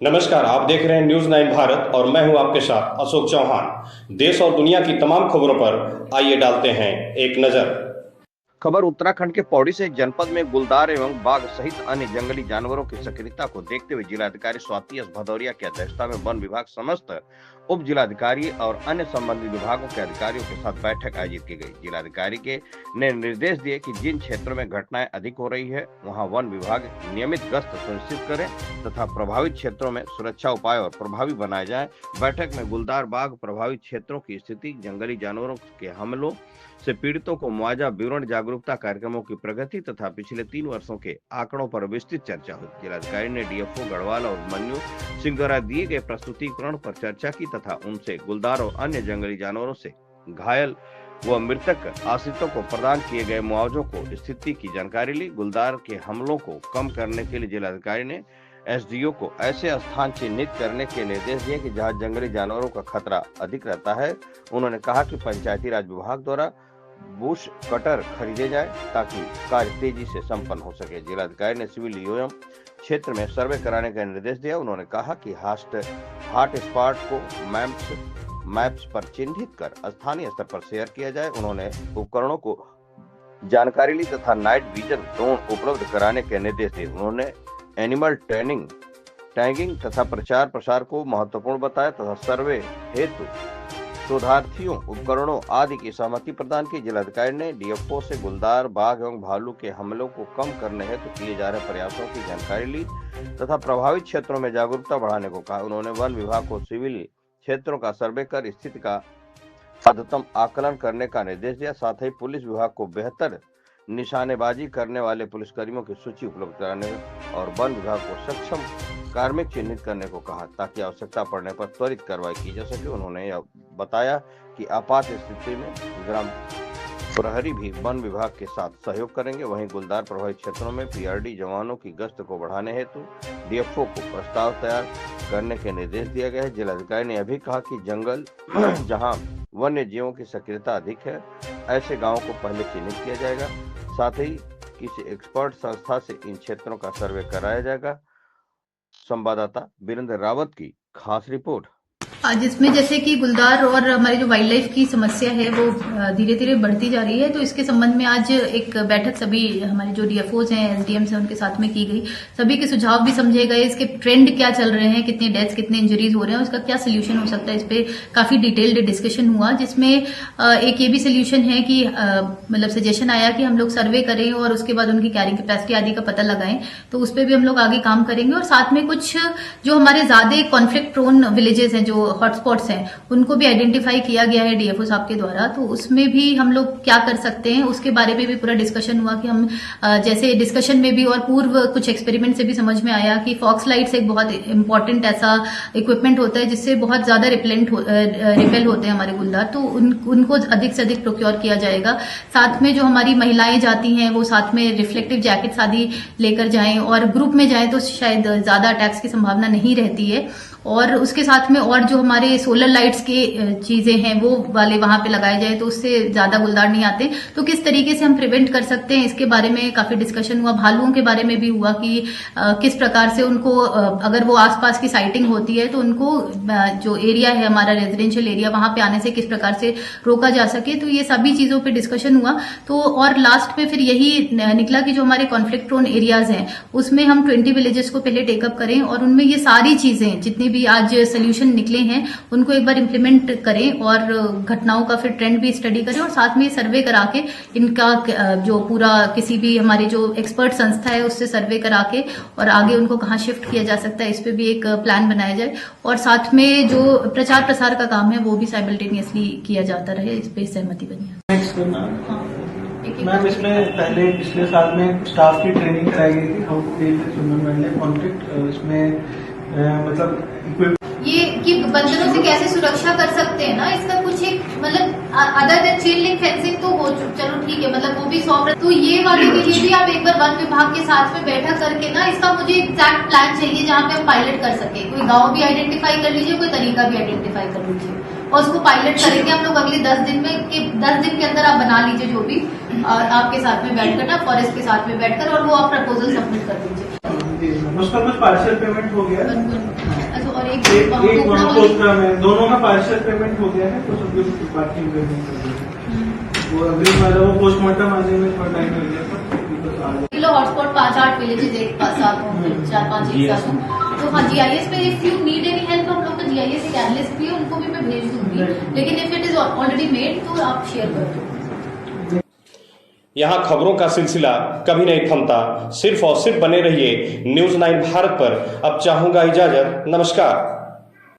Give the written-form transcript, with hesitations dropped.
नमस्कार, आप देख रहे हैं न्यूज़ 9 भारत और मैं हूं आपके साथ अशोक चौहान। देश और दुनिया की तमाम खबरों पर आइए डालते हैं एक नजर। खबर उत्तराखंड के पौड़ी से। जनपद में गुलदार एवं बाघ सहित अन्य जंगली जानवरों की सक्रियता को देखते हुए जिलाधिकारी स्वाति एस भदौरिया की अध्यक्षता में वन विभाग समस्त उप जिलाधिकारी और अन्य संबंधित विभागों के अधिकारियों के साथ बैठक आयोजित की गई। जिलाधिकारी ने निर्देश दिए कि जिन क्षेत्रों में घटनाएं अधिक हो रही है वहां वन विभाग नियमित गश्त सुनिश्चित करे तथा प्रभावित क्षेत्रों में सुरक्षा उपाय और प्रभावी बनाए जाए। बैठक में गुलदार बाघ प्रभावित क्षेत्रों की स्थिति, जंगली जानवरों के हमलों से पीड़ितों को मुआवजा विवरण, जागरूकता कार्यक्रमों की प्रगति तथा पिछले 3 वर्षों के आंकड़ों पर विस्तृत चर्चा हुई। जिलाधिकारी ने डीएफओ गढ़वाल और मन्नू सिंह द्वारा दिए गए प्रस्तुतिकरण पर चर्चा की तथा उनसे गुलदार और अन्य जंगली जानवरों से घायल व मृतक आश्रितों को प्रदान किए गए मुआवजों को स्थिति की जानकारी ली। गुलदार के हमलों को कम करने के लिए जिलाधिकारी ने एसडीओ को ऐसे स्थान चिन्हित करने के निर्देश दिए कि जहां जंगली जानवरों का खतरा अधिक रहता है। उन्होंने कहा कि पंचायती राज विभाग द्वारा बुश कटर खरीदे जाए ताकि कार्य तेजी से संपन्न हो सके। जिलाधिकारी ने सिविल यूएम क्षेत्र में सर्वे कराने का निर्देश दिया। उन्होंने कहा कि हॉट स्पॉट को मैप्स पर चिन्हित कर स्थानीय स्तर पर शेयर किया जाए। उन्होंने उपकरणों को जानकारी ली तथा नाइट विजन ड्रोन उपलब्ध कराने के निर्देश दिए। उन्होंने एनिमल टैगिंग तथा प्रचार प्रसार को महत्वपूर्ण बताया तथा सर्वे हेतु शोधार्थियों, उपकरणों आदि की सहमति प्रदान की। जिलाधिकारी ने डीएफओ से गुलदार, बाघ एवं भालू के हमलों को कम करने हेतु किए जा रहे प्रयासों की जानकारी ली तथा प्रभावित क्षेत्रों में जागरूकता बढ़ाने को कहा। उन्होंने वन विभाग को सिविल क्षेत्रों का सर्वे कर स्थिति का अद्यतन आकलन करने का निर्देश दिया। साथ ही पुलिस विभाग को बेहतर निशानेबाजी करने वाले पुलिसकर्मियों की सूची उपलब्ध कराने और वन विभाग को सक्षम कार्मिक चिन्हित करने को कहा ताकि आवश्यकता पड़ने पर त्वरित कार्रवाई की जा सके। उन्होंने यह बताया कि आपात स्थिति में ग्राम प्रहरी भी वन विभाग के साथ सहयोग करेंगे। वहीं गुलदार प्रभावित क्षेत्रों में पीआरडी जवानों की गश्त को बढ़ाने हेतु डीएफओ को प्रस्ताव तैयार करने के निर्देश दिया गया है। जिलाधिकारी ने यह भी कहा कि जंगल जहां वन्य जीवों की सक्रियता अधिक है, ऐसे गांवों को पहले चिन्हित किया जाएगा। साथ ही किसी एक्सपर्ट संस्था से इन क्षेत्रों का सर्वे कराया जाएगा। संवाददाता वीरेंद्र रावत की खास रिपोर्ट। जिसमें जैसे कि गुलदार और हमारी जो वाइल्ड लाइफ की समस्या है वो धीरे धीरे बढ़ती जा रही है, तो इसके संबंध में आज एक बैठक सभी हमारे जो डीएफओज हैं, एसडीएम्स हैं, उनके साथ में की गई। सभी के सुझाव भी समझे गए, इसके ट्रेंड क्या चल रहे हैं, कितने डेथ्स, कितने इंजरीज हो रहे हैं, उसका क्या सोल्यूशन हो सकता है, इस पे काफी डिटेल्ड डिस्कशन हुआ। जिसमें एक ये भी सोल्यूशन है कि मतलब सजेशन आया कि हम लोग सर्वे करें और उसके बाद उनकी कैरिंग कैपेसिटी आदि का पता लगाएं, तो उस पर भी हम लोग आगे काम करेंगे। और साथ में कुछ जो हमारे ज्यादा कॉन्फ्लिक्ट प्रोन विलेजेस हैं, जो हॉटस्पॉट्स हैं, उनको भी आइडेंटिफाई किया गया है डीएफओ साहब के द्वारा, तो उसमें भी हम लोग क्या कर सकते हैं उसके बारे में भी पूरा डिस्कशन हुआ कि हम जैसे डिस्कशन में भी और पूर्व कुछ एक्सपेरिमेंट से भी समझ में आया कि फॉक्स लाइट्स एक बहुत इंपॉर्टेंट ऐसा इक्विपमेंट होता है जिससे बहुत ज्यादा रिपेल होते हैं हमारे गुलदार, तो उनको अधिक से अधिक प्रोक्योर किया जाएगा। साथ में जो हमारी महिलाएं जाती हैं वो साथ में रिफ्लेक्टिव जैकेट्स आदि लेकर जाएं और ग्रुप में जाएं तो शायद ज्यादा अटैक्स की संभावना नहीं रहती है। और उसके साथ में और जो हमारे सोलर लाइट्स के चीजें हैं वो वाले वहां पे लगाए जाए तो उससे ज्यादा गुलदार नहीं आते। तो किस तरीके से हम प्रिवेंट कर सकते हैं इसके बारे में काफी डिस्कशन हुआ। भालुओं के बारे में भी हुआ कि किस प्रकार से उनको अगर वो आसपास की साइटिंग होती है तो उनको जो एरिया है हमारा रेजिडेंशियल एरिया, वहां पे आने से किस प्रकार से रोका जा सके। तो ये सभी चीजों पे डिस्कशन हुआ। तो और लास्ट में फिर यही निकला कि जो हमारे कॉन्फ्लिक्ट प्रोन एरियाज हैं उसमें हम 20 विलेजेस को पहले टेकअप करें और उनमें ये सारी चीजें जितनी भी आज सोल्यूशन निकले हैं उनको एक बार इंप्लीमेंट करें और घटनाओं का फिर ट्रेंड भी स्टडी करें और साथ में सर्वे करा के इनका जो पूरा किसी भी हमारे जो एक्सपर्ट संस्था है उससे सर्वे करा के और आगे उनको कहाँ शिफ्ट किया जा सकता है इस पे भी एक प्लान बनाया जाए। और साथ में जो प्रचार प्रसार का काम है वो भी साइमल्टेनियसली किया जाता रहे, इस पे सहमति बनी है। मैम, इसमें पहले पिछले साल में स्टाफ की ट्रेनिंग कराई गई थी how to deal with human wild conflict. इसमें मतलब ये कि बंदरों से कैसे सुरक्षा कर सकते हैं ना, इसका कुछ एक मतलब other than chain link fencing तो हो चलो ठीक है, मतलब वो भी 100%। तो ये वाले के लिए भी आप एक बार वन विभाग के साथ में बैठक करके ना इसका मुझे एग्जैक्ट प्लान चाहिए जहाँ पे हम पायलट कर सके। कोई गाँव भी आइडेंटिफाई कर लीजिए, कोई तरीका भी आइडेंटिफाई कर लीजिए और उसको पायलट करेंगे हम लोग अगले 10 दिन में कि 10 दिन के अंदर आप बना लीजिए जो भी, और आपके साथ में बैठ कर ना फॉरेस्ट के साथ में बैठकर और वो आप प्रपोजल सबमिट कर दीजिए। केस में उसका कुछ पार्शियल पेमेंट हो गया है। अच्छा, और एक एक कोकड़ा वाली- कोकड़ा में दोनों का पार्शियल पेमेंट हो गया है, कुछ अभी बाकी पेमेंट हो गया है। वो अग्रिम वाला वो पोस्टमार्टम आने में थोड़ा टाइम लग गया था। किलो हॉटस्पॉट 5-8 विलेजेस एक साथ होंगे, 4-5 एक साथ होंगे। तो हाँ, GIS पे if you need any help, हम लोग तो GIS एक एनालिस्ट भी है, उनको भी मैं भेज दूंगी, लेकिन if it is already made तो आप शेयर कर दो। यहाँ खबरों का सिलसिला कभी नहीं थमता। सिर्फ और सिर्फ बने रहिए न्यूज़ 9 भारत पर। अब चाहूंगा इजाजत, नमस्कार।